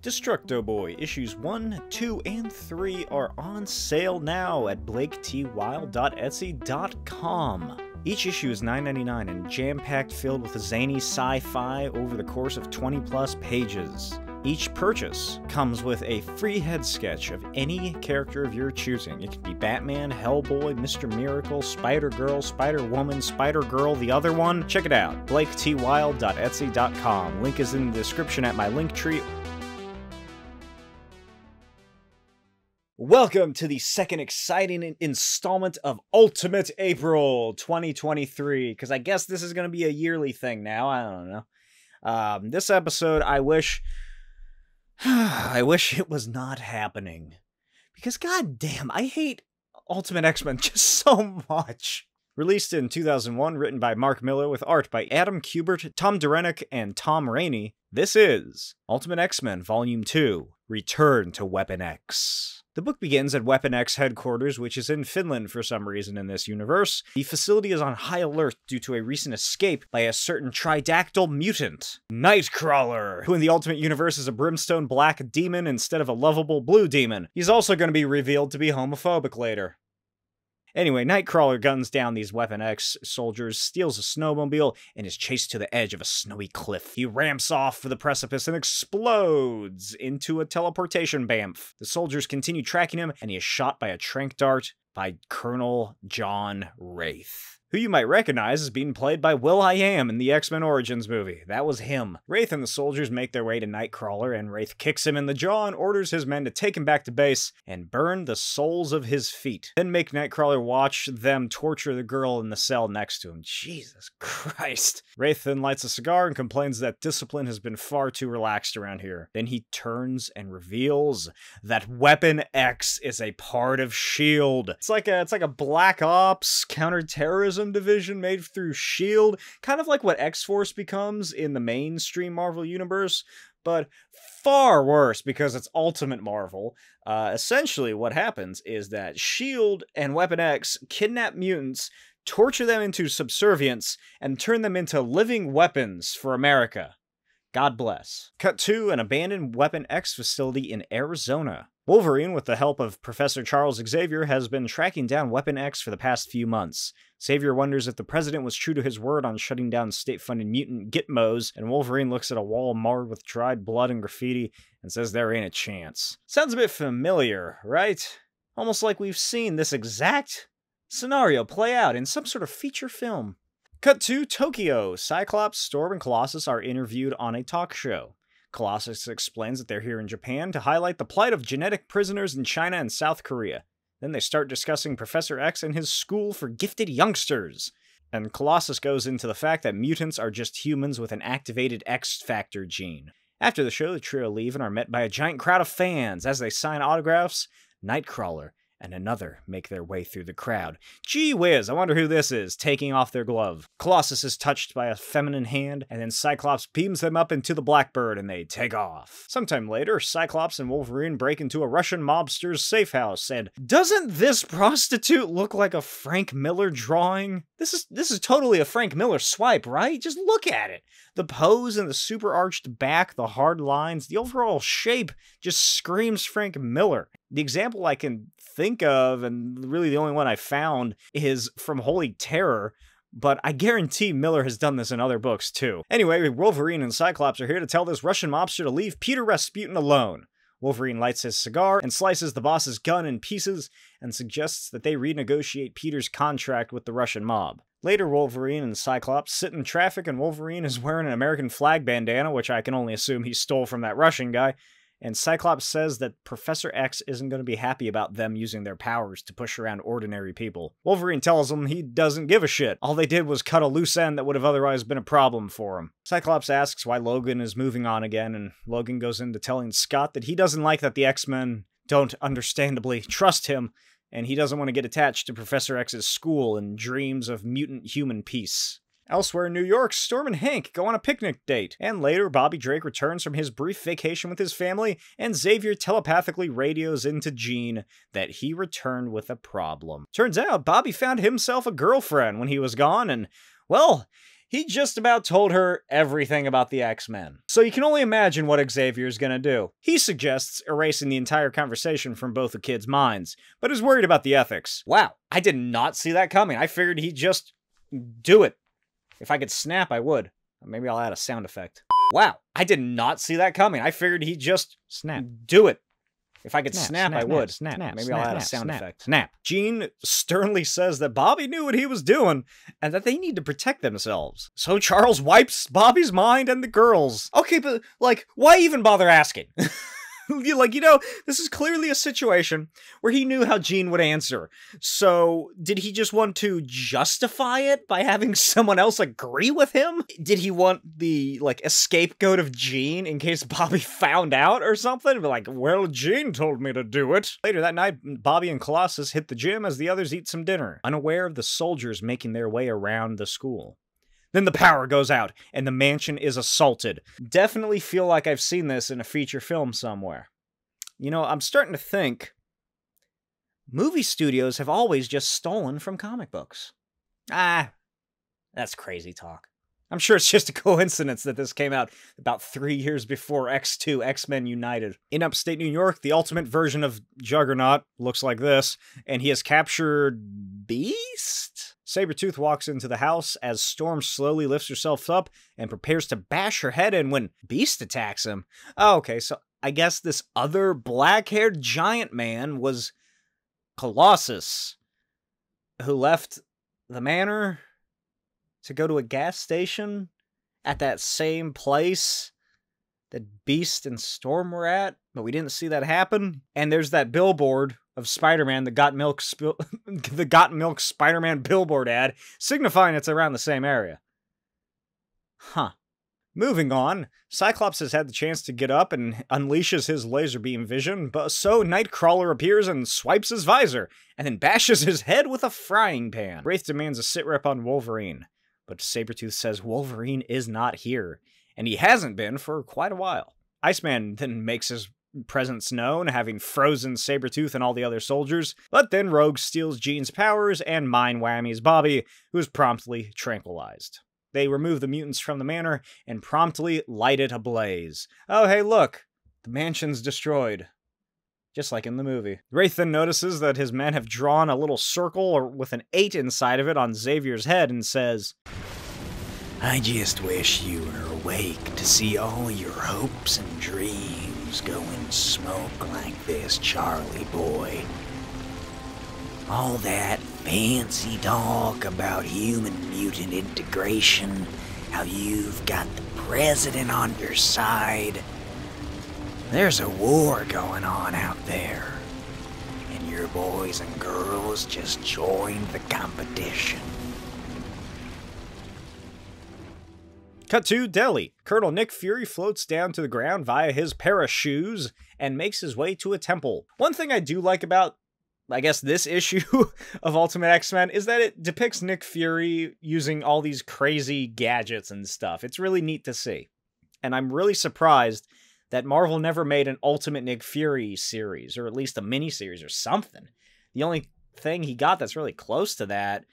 Destructo Boy issues 1, 2, and 3 are on sale now at blaketwild.etsy.com. Each issue is $9.99 and jam-packed filled with zany sci-fi over the course of 20-plus pages. Each purchase comes with a free head sketch of any character of your choosing. It can be Batman, Hellboy, Mr. Miracle, Spider-Girl, Spider-Woman, Spider-Girl, the other one. Check it out, blaketwild.etsy.com. Link is in the description at my link tree. Welcome to the second exciting installment of Ultimate April 2023, because I guess this is going to be a yearly thing now. I don't know. This episode, I wish it was not happening, because goddamn, I hate Ultimate X-Men just so much. Released in 2001, written by Mark Millar with art by Adam Kubert, Tom Derenick, and Tom Rainey, this is Ultimate X-Men Volume 2, Return to Weapon X. The book begins at Weapon X headquarters, which is in Finland for some reason in this universe. The facility is on high alert due to a recent escape by a certain tridactyl mutant, Nightcrawler, who in the Ultimate Universe is a brimstone black demon instead of a lovable blue demon. He's also going to be revealed to be homophobic later. Anyway, Nightcrawler guns down these Weapon X soldiers, steals a snowmobile, and is chased to the edge of a snowy cliff. He ramps off for the precipice and explodes into a teleportation bamf. The soldiers continue tracking him, and he is shot by a tranq dart by Colonel John Wraith, who you might recognize as being played by Will.I.Am in the X-Men Origins movie. That was him. Wraith and the soldiers make their way to Nightcrawler, and Wraith kicks him in the jaw and orders his men to take him back to base and burn the soles of his feet. Then make Nightcrawler watch them torture the girl in the cell next to him. Jesus Christ. Wraith then lights a cigar and complains that discipline has been far too relaxed around here. Then he turns and reveals that Weapon X is a part of S.H.I.E.L.D. It's like a Black Ops counterterrorism division made through S.H.I.E.L.D., kind of like what X-Force becomes in the mainstream Marvel universe, but far worse because it's Ultimate Marvel. Essentially what happens is that S.H.I.E.L.D. and Weapon X kidnap mutants, torture them into subservience, and turn them into living weapons for America. God bless. Cut to an abandoned Weapon X facility in Arizona. Wolverine, with the help of Professor Charles Xavier, has been tracking down Weapon X for the past few months. Xavier wonders if the president was true to his word on shutting down state-funded mutant gitmos, and Wolverine looks at a wall marred with dried blood and graffiti and says there ain't a chance. Sounds a bit familiar, right? Almost like we've seen this exact scenario play out in some sort of feature film. Cut to Tokyo. Cyclops, Storm, and Colossus are interviewed on a talk show. Colossus explains that they're here in Japan to highlight the plight of genetic prisoners in China and South Korea. Then they start discussing Professor X and his school for gifted youngsters. And Colossus goes into the fact that mutants are just humans with an activated X-Factor gene. After the show, the trio leave and are met by a giant crowd of fans. As they sign autographs, Nightcrawler and another make their way through the crowd. Gee whiz, I wonder who this is, taking off their glove. Colossus is touched by a feminine hand, and then Cyclops beams them up into the Blackbird, and they take off. Sometime later, Cyclops and Wolverine break into a Russian mobster's safe house, and doesn't this prostitute look like a Frank Miller drawing? This is totally a Frank Miller swipe, right? Just look at it. The pose and the super arched back, the hard lines, the overall shape just screams Frank Miller. The example I can think of, and really the only one I found, is from Holy Terror, but I guarantee Miller has done this in other books too. Anyway, Wolverine and Cyclops are here to tell this Russian mobster to leave Peter Rasputin alone. Wolverine lights his cigar and slices the boss's gun in pieces and suggests that they renegotiate Peter's contract with the Russian mob. Later, Wolverine and Cyclops sit in traffic, and Wolverine is wearing an American flag bandana, which I can only assume he stole from that Russian guy. And Cyclops says that Professor X isn't going to be happy about them using their powers to push around ordinary people. Wolverine tells him he doesn't give a shit. All they did was cut a loose end that would have otherwise been a problem for him. Cyclops asks why Logan is moving on again, and Logan goes into telling Scott that he doesn't like that the X-Men don't understandably trust him, and he doesn't want to get attached to Professor X's school and dreams of mutant-human peace. Elsewhere in New York, Storm and Hank go on a picnic date, and later Bobby Drake returns from his brief vacation with his family, and Xavier telepathically radios into Jean that he returned with a problem. Turns out Bobby found himself a girlfriend when he was gone, and, well, he just about told her everything about the X-Men. So you can only imagine what Xavier's gonna do. He suggests erasing the entire conversation from both the kids' minds, but is worried about the ethics. Wow, I did not see that coming. I figured he'd just do it. If I could snap, I would. Maybe I'll add a sound effect. Wow, I did not see that coming. I figured he'd just do it. If I could snap, I would. Maybe I'll add a sound effect. Snap. Jean sternly says that Bobby knew what he was doing and that they need to protect themselves. So Charles wipes Bobby's mind and the girls. Okay, but, like, why even bother asking? Like, you know, this is clearly a situation where he knew how Jean would answer. So, did he just want to justify it by having someone else agree with him? Did he want the, like, a scapegoat of Jean in case Bobby found out or something? Be like, well, Jean told me to do it. Later that night, Bobby and Colossus hit the gym as the others eat some dinner, unaware of the soldiers making their way around the school. Then the power goes out, and the mansion is assaulted. Definitely feel like I've seen this in a feature film somewhere. You know, I'm starting to think movie studios have always just stolen from comic books. Ah, that's crazy talk. I'm sure it's just a coincidence that this came out about 3 years before X2, X-Men United. In upstate New York, the ultimate version of Juggernaut looks like this, and he has captured Beast? Sabretooth walks into the house as Storm slowly lifts herself up and prepares to bash her head in when Beast attacks him. Oh, okay, so I guess this other black-haired giant man was Colossus, who left the manor to go to a gas station at that same place that Beast and Storm were at, but we didn't see that happen. And there's that billboard of Spider-Man, the Got Milk Spider-Man billboard ad, signifying it's around the same area. Huh. Moving on, Cyclops has had the chance to get up and unleashes his laser beam vision, but so Nightcrawler appears and swipes his visor, and then bashes his head with a frying pan. Wraith demands a sitrep on Wolverine, but Sabretooth says Wolverine is not here, and he hasn't been for quite a while. Iceman then makes his presence known, having frozen Sabretooth and all the other soldiers, but then Rogue steals Jean's powers and mind whammies Bobby, who is promptly tranquilized. They remove the mutants from the manor and promptly light it ablaze. Oh, hey, look, the mansion's destroyed. Just like in the movie. Wraith then notices that his men have drawn a little circle with an 8 inside of it on Xavier's head and says, I just wish you were awake to see all your hopes and dreams go in smoke like this, Charlie boy. All that fancy talk about human-mutant integration, how you've got the president on your side. There's a war going on out there, and your boys and girls just joined the competition. Cut to Delhi. Colonel Nick Fury floats down to the ground via his pair of shoes and makes his way to a temple. One thing I do like about, I guess, this issue of Ultimate X-Men is that it depicts Nick Fury using all these crazy gadgets and stuff. It's really neat to see. And I'm really surprised that Marvel never made an Ultimate Nick Fury series, or at least a mini-series or something. The only thing he got that's really close to that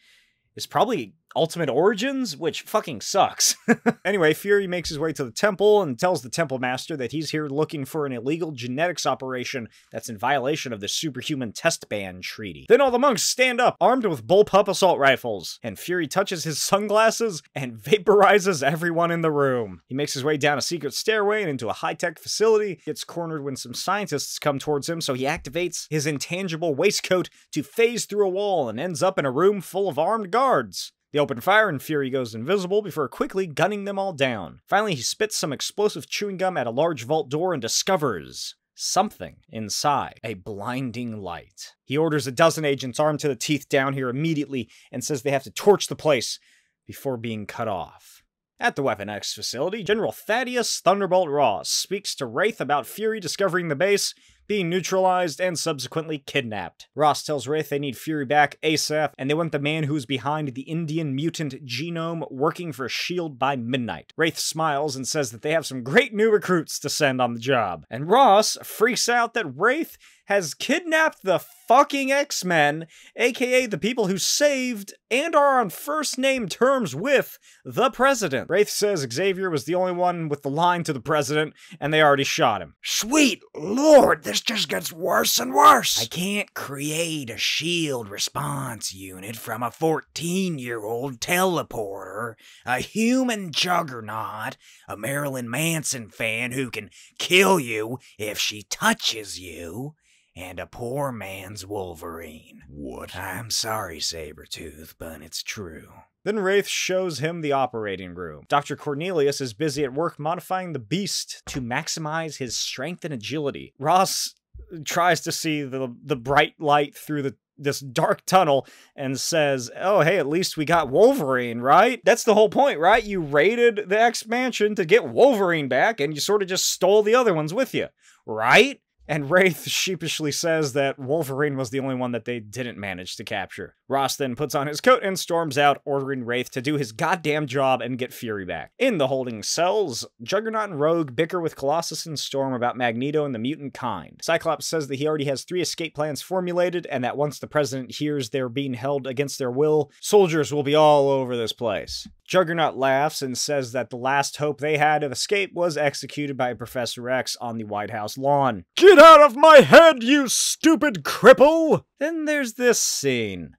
is probably Ultimate Origins, which fucking sucks. Anyway, Fury makes his way to the temple and tells the temple master that he's here looking for an illegal genetics operation that's in violation of the Superhuman Test Ban Treaty. Then all the monks stand up, armed with bullpup assault rifles, and Fury touches his sunglasses and vaporizes everyone in the room. He makes his way down a secret stairway and into a high-tech facility, gets cornered when some scientists come towards him, so he activates his intangible waistcoat to phase through a wall and ends up in a room full of armed guards. They open fire and Fury goes invisible before quickly gunning them all down. Finally, he spits some explosive chewing gum at a large vault door and discovers something inside. A blinding light. He orders a dozen agents armed to the teeth down here immediately and says they have to torch the place before being cut off. At the Weapon X facility, General Thaddeus Thunderbolt Ross speaks to Wraith about Fury discovering the base, being neutralized and subsequently kidnapped. Ross tells Wraith they need Fury back ASAP, and they want the man who's behind the Indian mutant genome working for S.H.I.E.L.D. by midnight. Wraith smiles and says that they have some great new recruits to send on the job. And Ross freaks out that Wraith has kidnapped the fucking X-Men, aka the people who saved and are on first-name terms with the president. Wraith says Xavier was the only one with the line to the president, and they already shot him. Sweet Lord, this just gets worse and worse. I can't create a S.H.I.E.L.D. response unit from a 14-year-old teleporter, a human juggernaut, a Marilyn Manson fan who can kill you if she touches you, and a poor man's Wolverine. What? I'm sorry, Sabretooth, but it's true. Then Wraith shows him the operating room. Dr. Cornelius is busy at work modifying the Beast to maximize his strength and agility. Ross tries to see the bright light through this dark tunnel and says, oh, hey, at least we got Wolverine, right? That's the whole point, right? You raided the X-Mansion to get Wolverine back, and you sort of just stole the other ones with you, right? And Wraith sheepishly says that Wolverine was the only one that they didn't manage to capture. Ross then puts on his coat and storms out, ordering Wraith to do his goddamn job and get Fury back. In the holding cells, Juggernaut and Rogue bicker with Colossus and Storm about Magneto and the mutant kind. Cyclops says that he already has 3 escape plans formulated, and that once the president hears they're being held against their will, soldiers will be all over this place. Juggernaut laughs and says that the last hope they had of escape was executed by Professor X on the White House lawn. Get out of my head, you stupid cripple! Then there's this scene,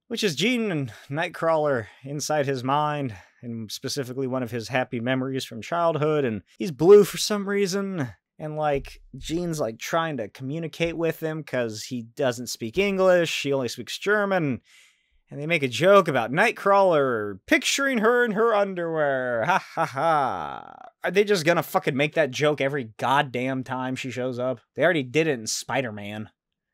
which is Jean and Nightcrawler inside his mind, and specifically one of his happy memories from childhood, and he's blue for some reason, and Jean's trying to communicate with him because he doesn't speak English, he only speaks German. And they make a joke about Nightcrawler picturing her in her underwear. Ha ha ha. Are they just gonna fucking make that joke every goddamn time she shows up? They already did it in Spider-Man.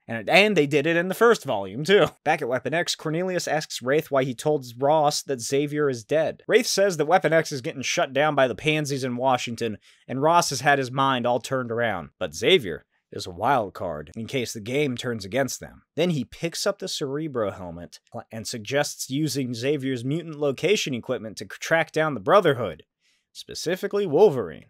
And they did it in the first volume, too. Back at Weapon X, Cornelius asks Wraith why he told Ross that Xavier is dead. Wraith says that Weapon X is getting shut down by the pansies in Washington, and Ross has had his mind all turned around. But Xavier is a wild card in case the game turns against them. Then he picks up the Cerebro helmet and suggests using Xavier's mutant location equipment to track down the Brotherhood, specifically Wolverine.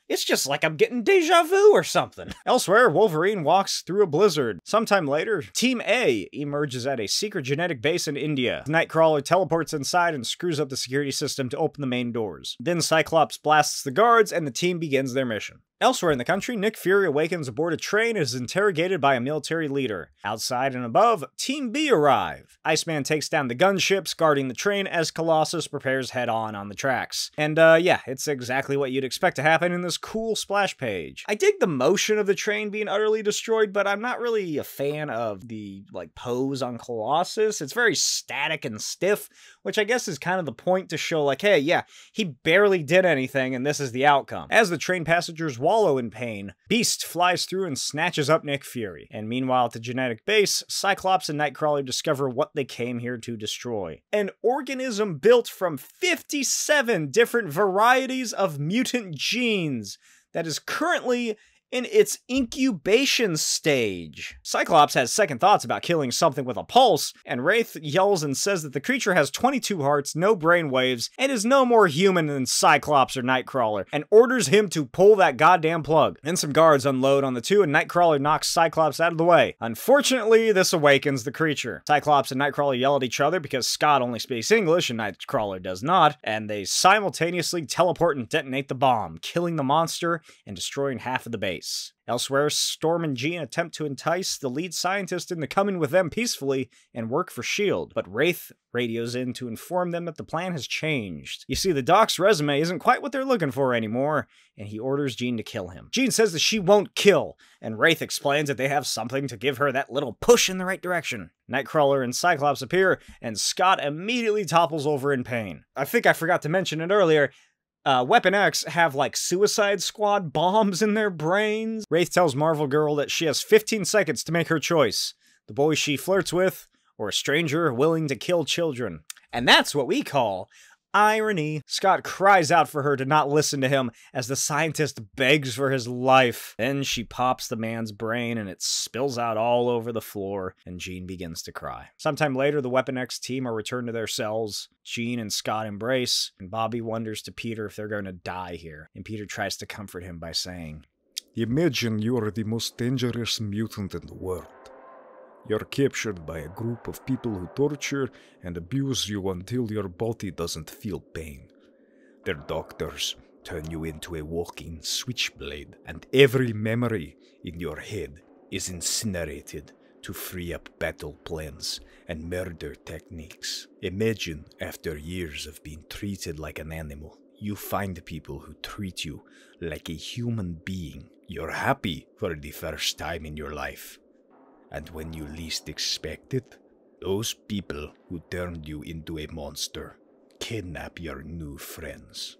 It's just like I'm getting deja vu or something. Elsewhere, Wolverine walks through a blizzard. Sometime later, Team A emerges at a secret genetic base in India. Nightcrawler teleports inside and screws up the security system to open the main doors. Then Cyclops blasts the guards and the team begins their mission. Elsewhere in the country, Nick Fury awakens aboard a train and is interrogated by a military leader. Outside and above, Team B arrive. Iceman takes down the gunships guarding the train as Colossus prepares head-on on the tracks. And yeah, it's exactly what you'd expect to happen in this cool splash page. I dig the motion of the train being utterly destroyed, but I'm not really a fan of the, pose on Colossus. It's very static and stiff, which I guess is kind of the point to show, hey, yeah, he barely did anything and this is the outcome. As the train passengers wallow in pain, Beast flies through and snatches up Nick Fury. And meanwhile at the genetic base, Cyclops and Nightcrawler discover what they came here to destroy. An organism built from 57 different varieties of mutant genes that is currently in its incubation stage. Cyclops has second thoughts about killing something with a pulse, and Wraith yells and says that the creature has 22 hearts, no brain waves, and is no more human than Cyclops or Nightcrawler, and orders him to pull that goddamn plug. Then some guards unload on the two, and Nightcrawler knocks Cyclops out of the way. Unfortunately, this awakens the creature. Cyclops and Nightcrawler yell at each other because Scott only speaks English and Nightcrawler does not, and they simultaneously teleport and detonate the bomb, killing the monster and destroying half of the base. Elsewhere, Storm and Jean attempt to entice the lead scientist into coming with them peacefully and work for S.H.I.E.L.D., but Wraith radios in to inform them that the plan has changed. You see, the doc's resume isn't quite what they're looking for anymore, and he orders Jean to kill him. Jean says that she won't kill, and Wraith explains that they have something to give her that little push in the right direction. Nightcrawler and Cyclops appear, and Scott immediately topples over in pain. I think I forgot to mention it earlier, Weapon X have, Suicide Squad bombs in their brains. Wraith tells Marvel Girl that she has 15 seconds to make her choice. The boy she flirts with, or a stranger willing to kill children. And that's what we call Irony. Scott cries out for her to not listen to him as the scientist begs for his life. Then she pops the man's brain and it spills out all over the floor, and Jean begins to cry. Sometime later, the Weapon X team are returned to their cells. Jean and Scott embrace, and Bobby wonders to Peter if they're going to die here. And Peter tries to comfort him by saying, Imagine you are the most dangerous mutant in the world. You're captured by a group of people who torture and abuse you until your body doesn't feel pain. Their doctors turn you into a walking switchblade, and every memory in your head is incinerated to free up battle plans and murder techniques. Imagine, after years of being treated like an animal, you find people who treat you like a human being. You're happy for the first time in your life. And when you least expect it, those people who turned you into a monster kidnap your new friends.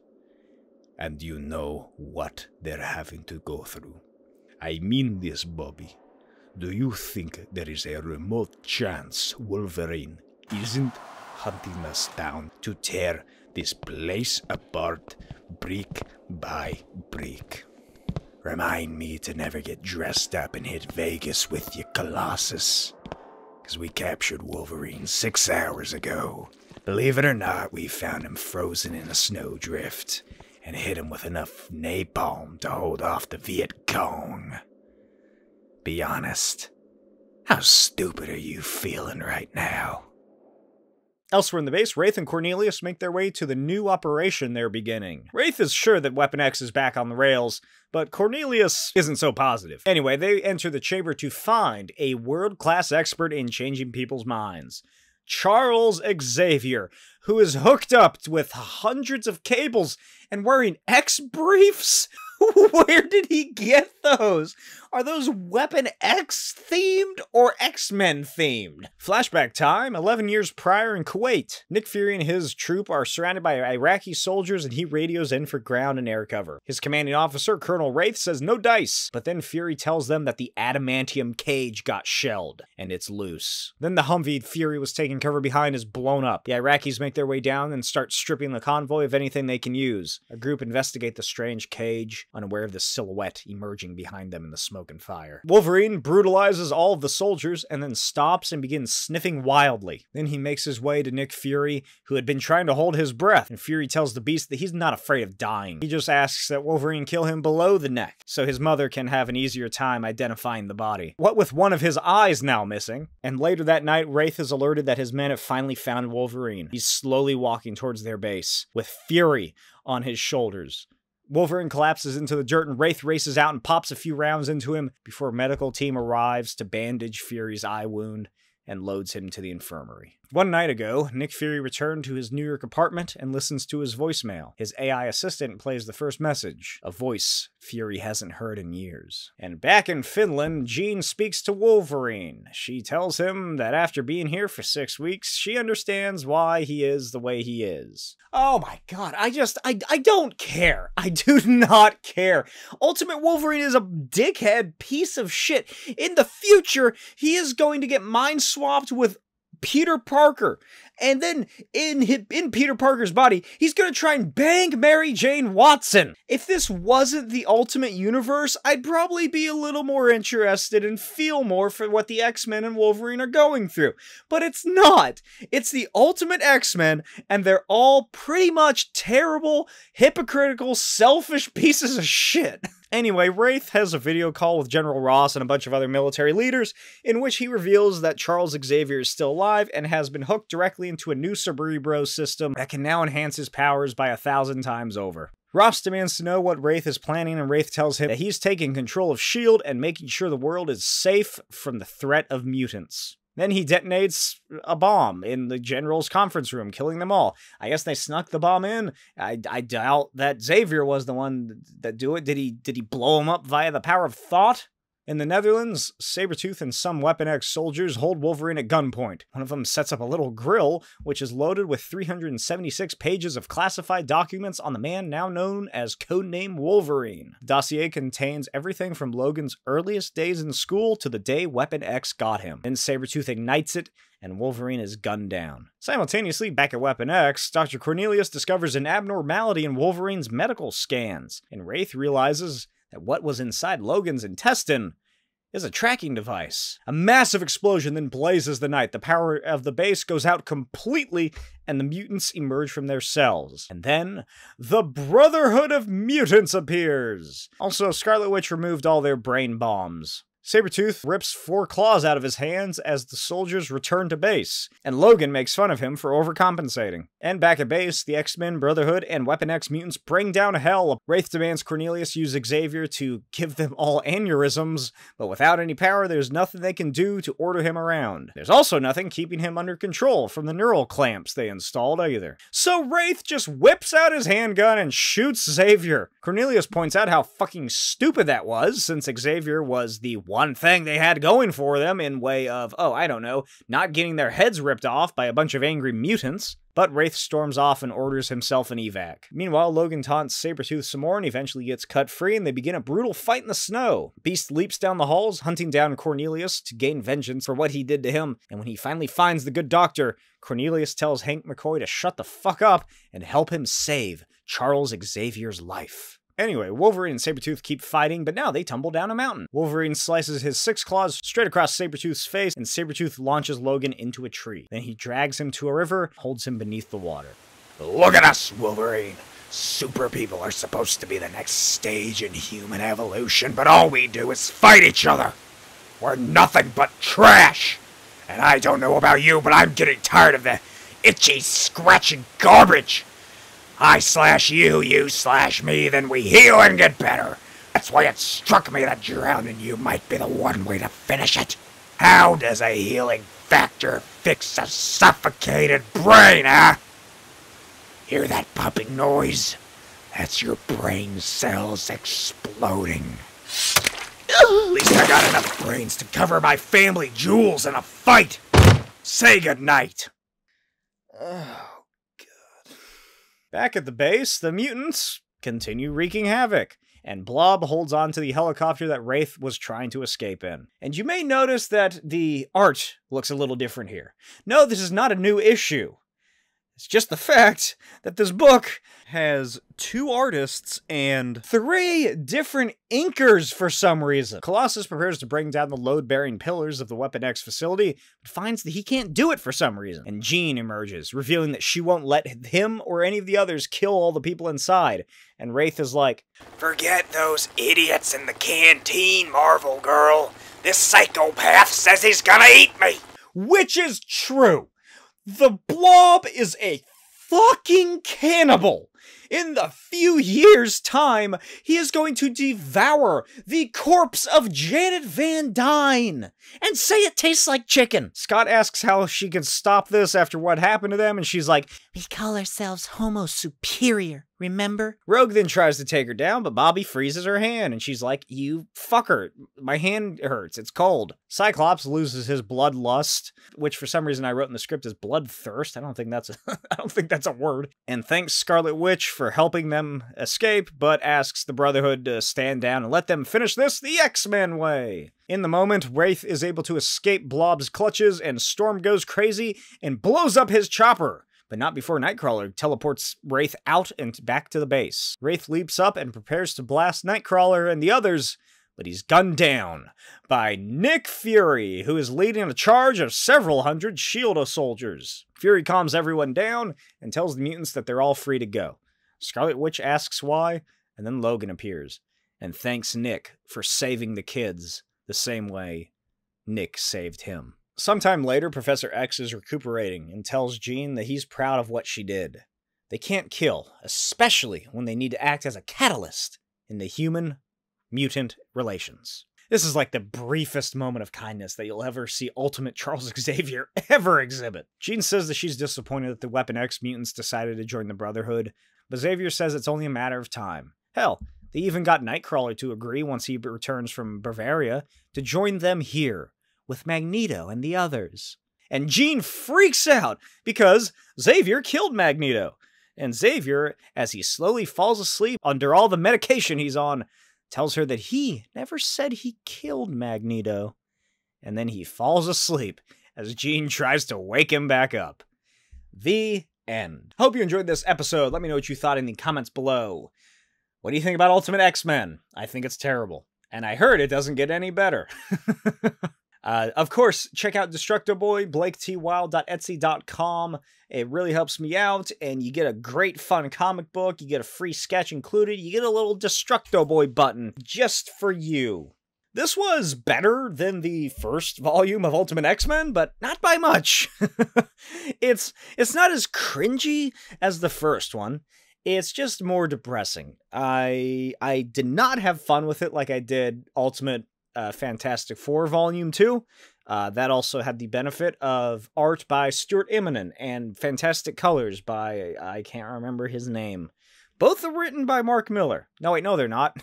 And you know what they're having to go through. I mean this, Bobby. Do you think there is a remote chance Wolverine isn't hunting us down to tear this place apart brick by brick? Remind me to never get dressed up and hit Vegas with you, Colossus. Because we captured Wolverine 6 hours ago. Believe it or not, we found him frozen in a snowdrift and hit him with enough napalm to hold off the Viet Cong. Be honest, how stupid are you feeling right now? Elsewhere in the base, Wraith and Cornelius make their way to the new operation they're beginning. Wraith is sure that Weapon X is back on the rails, but Cornelius isn't so positive. Anyway, they enter the chamber to find a world-class expert in changing people's minds. Charles Xavier, who is hooked up with hundreds of cables and wearing X-briefs? Where did he get those? Are those Weapon X themed or X-Men themed? Flashback time, 11 years prior in Kuwait. Nick Fury and his troop are surrounded by Iraqi soldiers and he radios in for ground and air cover. His commanding officer, Colonel Wraith, says no dice, but then Fury tells them that the adamantium cage got shelled and it's loose. Then the Humvee Fury was taking cover behind is blown up. The Iraqis make their way down and start stripping the convoy of anything they can use. A group investigate the strange cage, unaware of the silhouette emerging behind them in the smoke and fire. Wolverine brutalizes all of the soldiers and then stops and begins sniffing wildly. Then he makes his way to Nick Fury, who had been trying to hold his breath, and Fury tells the Beast that he's not afraid of dying. He just asks that Wolverine kill him below the neck, so his mother can have an easier time identifying the body. What with one of his eyes now missing, and later that night, Wraith is alerted that his men have finally found Wolverine. He's slowly walking towards their base, with Fury on his shoulders. Wolverine collapses into the dirt and Wraith races out and pops a few rounds into him before a medical team arrives to bandage Fury's eye wound and loads him to the infirmary. One night ago, Nick Fury returned to his New York apartment and listens to his voicemail. His AI assistant plays the first message, a voice Fury hasn't heard in years. And back in Finland, Jean speaks to Wolverine. She tells him that after being here for 6 weeks, she understands why he is the way he is. Oh my god, I don't care. I do not care. Ultimate Wolverine is a dickhead piece of shit. In the future, he is going to get mind swapped with Peter Parker, and then in Peter Parker's body, he's gonna try and bang Mary Jane Watson. If this wasn't the Ultimate Universe, I'd probably be a little more interested and feel more for what the X-Men and Wolverine are going through. But it's not. It's the Ultimate X-Men, and they're all pretty much terrible, hypocritical, selfish pieces of shit. Anyway, Wraith has a video call with General Ross and a bunch of other military leaders in which he reveals that Charles Xavier is still alive and has been hooked directly into a new Cerebro system that can now enhance his powers by 1,000 times over. Ross demands to know what Wraith is planning, and Wraith tells him that he's taking control of S.H.I.E.L.D. and making sure the world is safe from the threat of mutants. Then he detonates a bomb in the general's conference room, killing them all. I guess they snuck the bomb in. I doubt that Xavier was the one that do it. Did he blow him up via the power of thought? In the Netherlands, Sabretooth and some Weapon X soldiers hold Wolverine at gunpoint. One of them sets up a little grill, which is loaded with 376 pages of classified documents on the man now known as Codename Wolverine. The dossier contains everything from Logan's earliest days in school to the day Weapon X got him. Then Sabretooth ignites it, and Wolverine is gunned down. Simultaneously, back at Weapon X, Dr. Cornelius discovers an abnormality in Wolverine's medical scans, and Wraith realizes that what was inside Logan's intestine is a tracking device. A massive explosion then blazes the night. The power of the base goes out completely, and the mutants emerge from their cells. And then, the Brotherhood of Mutants appears! Also, Scarlet Witch removed all their brain bombs. Sabretooth rips 4 claws out of his hands as the soldiers return to base, and Logan makes fun of him for overcompensating. And back at base, the X-Men, Brotherhood, and Weapon X mutants bring down hell. Wraith demands Cornelius use Xavier to give them all aneurysms, but without any power, there's nothing they can do to order him around. There's also nothing keeping him under control from the neural clamps they installed either. So Wraith just whips out his handgun and shoots Xavier. Cornelius points out how fucking stupid that was, since Xavier was the one thing they had going for them in way of, oh, I don't know, not getting their heads ripped off by a bunch of angry mutants. But Wraith storms off and orders himself an evac. Meanwhile, Logan taunts Sabretooth some more and eventually gets cut free, and they begin a brutal fight in the snow. Beast leaps down the halls, hunting down Cornelius to gain vengeance for what he did to him, and when he finally finds the good doctor, Cornelius tells Hank McCoy to shut the fuck up and help him save Charles Xavier's life. Anyway, Wolverine and Sabretooth keep fighting, but now they tumble down a mountain. Wolverine slices his 6 claws straight across Sabretooth's face, and Sabretooth launches Logan into a tree. Then he drags him to a river, holds him beneath the water. Look at us, Wolverine. Super people are supposed to be the next stage in human evolution, but all we do is fight each other. We're nothing but trash. And I don't know about you, but I'm getting tired of the itchy, scratching garbage. I slash you, you slash me, then we heal and get better. That's why it struck me that drowning you might be the one way to finish it. How does a healing factor fix a suffocated brain, huh? Hear that pumping noise? That's your brain cells exploding. At least I got enough brains to cover my family jewels in a fight. Say goodnight. Back at the base, the mutants continue wreaking havoc, and Blob holds on to the helicopter that Wraith was trying to escape in. And you may notice that the art looks a little different here. No, this is not a new issue. It's just the fact that this book has 2 artists and 3 different inkers for some reason. Colossus prepares to bring down the load-bearing pillars of the Weapon X facility, but finds that he can't do it for some reason. And Jean emerges, revealing that she won't let him or any of the others kill all the people inside. And Wraith is like, forget those idiots in the canteen, Marvel Girl. This psychopath says he's gonna eat me. Which is true. The Blob is a fucking cannibal. In the few years' time, he is going to devour the corpse of Janet Van Dyne and say it tastes like chicken. Scott asks how she can stop this after what happened to them, and she's like, we call ourselves Homo Superior, remember? Rogue then tries to take her down, but Bobby freezes her hand, and she's like, you fucker, my hand hurts, it's cold. Cyclops loses his bloodlust, which for some reason I wrote in the script as bloodthirst. I don't think that's a word. And thanks Scarlet Witch for helping them escape, but asks the Brotherhood to stand down and let them finish this the X-Men way. In the moment, Wraith is able to escape Blob's clutches, and Storm goes crazy and blows up his chopper. But not before Nightcrawler teleports Wraith out and back to the base. Wraith leaps up and prepares to blast Nightcrawler and the others, but he's gunned down by Nick Fury, who is leading a charge of several hundred S.H.I.E.L.D. soldiers. Fury calms everyone down and tells the mutants that they're all free to go. Scarlet Witch asks why, and then Logan appears and thanks Nick for saving the kids the same way Nick saved him. Sometime later, Professor X is recuperating and tells Jean that he's proud of what she did. They can't kill, especially when they need to act as a catalyst in the human-mutant relations. This is like the briefest moment of kindness that you'll ever see Ultimate Charles Xavier ever exhibit. Jean says that she's disappointed that the Weapon X mutants decided to join the Brotherhood, but Xavier says it's only a matter of time. Hell, They even got Nightcrawler to agree once he returns from Bavaria to join them here with Magneto and the others. And Jean freaks out because Xavier killed Magneto. And Xavier, as he slowly falls asleep under all the medication he's on, tells her that he never said he killed Magneto. And then he falls asleep as Jean tries to wake him back up. The end. Hope you enjoyed this episode. Let me know what you thought in the comments below. What do you think about Ultimate X-Men? I think it's terrible. And I heard it doesn't get any better. Of course, check out Destructo Boy, BlakeTWild.etsy.com. It really helps me out, and you get a great fun comic book. You get a free sketch included. You get a little Destructo Boy button just for you. This was better than the first volume of Ultimate X-Men, but not by much. It's not as cringy as the first one. It's just more depressing. I did not have fun with it like I did Ultimate Fantastic Four Volume 2. That also had the benefit of art by Stuart Immonen and fantastic colors by, I can't remember his name. Both are written by Mark Millar. No, wait, no, they're not.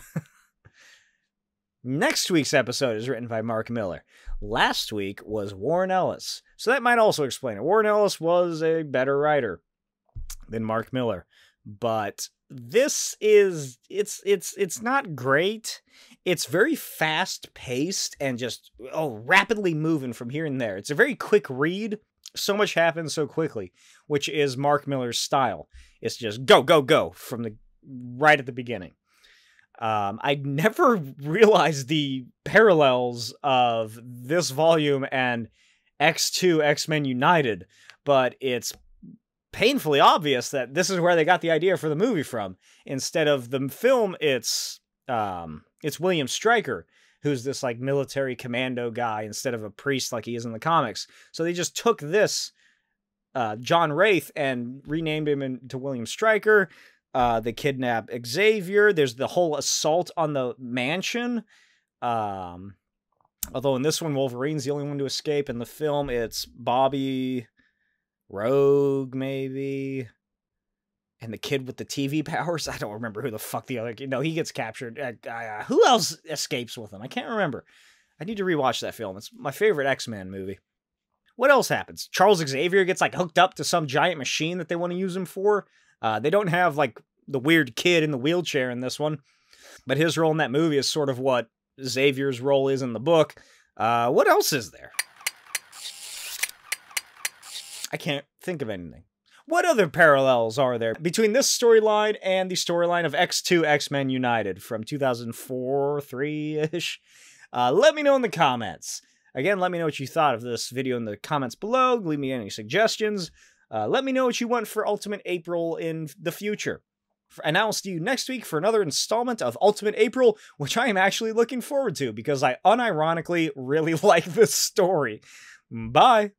Next week's episode is written by Mark Millar. Last week was Warren Ellis. So that might also explain it. Warren Ellis was a better writer than Mark Millar. But this is, it's not great. It's very fast-paced and just, rapidly moving from here and there. It's a very quick read. So much happens so quickly, which is Mark Millar's style. It's just go, go, go from right at the beginning. I never realized the parallels of this volume and X2 X-Men United, but it's painfully obvious that this is where they got the idea for the movie from. Instead of the film, it's William Stryker, who's this like military commando guy instead of a priest like he is in the comics. So they just took this John Wraith and renamed him into William Stryker. They kidnap Xavier. There's the whole assault on the mansion. Although in this one, Wolverine's the only one to escape. In the film, it's Bobby, Rogue, maybe, and the kid with the TV powers. I don't remember who the fuck the other kid. No, he gets captured. Who else escapes with him? I can't remember. I need to rewatch that film. It's my favorite X-Men movie. What else happens? Charles Xavier gets like hooked up to some giant machine that they want to use him for. They don't have, like, the weird kid in the wheelchair in this one, but his role in that movie is sort of what Xavier's role is in the book. What else is there? I can't think of anything. What other parallels are there between this storyline and the storyline of X2 X-Men United from 2004, 3-ish? Let me know in the comments. Again, let me know what you thought of this video in the comments below. Leave me any suggestions. Let me know what you want for Ultimate April in the future. And I will see you next week for another installment of Ultimate April, which I am actually looking forward to because I unironically really like this story. Bye!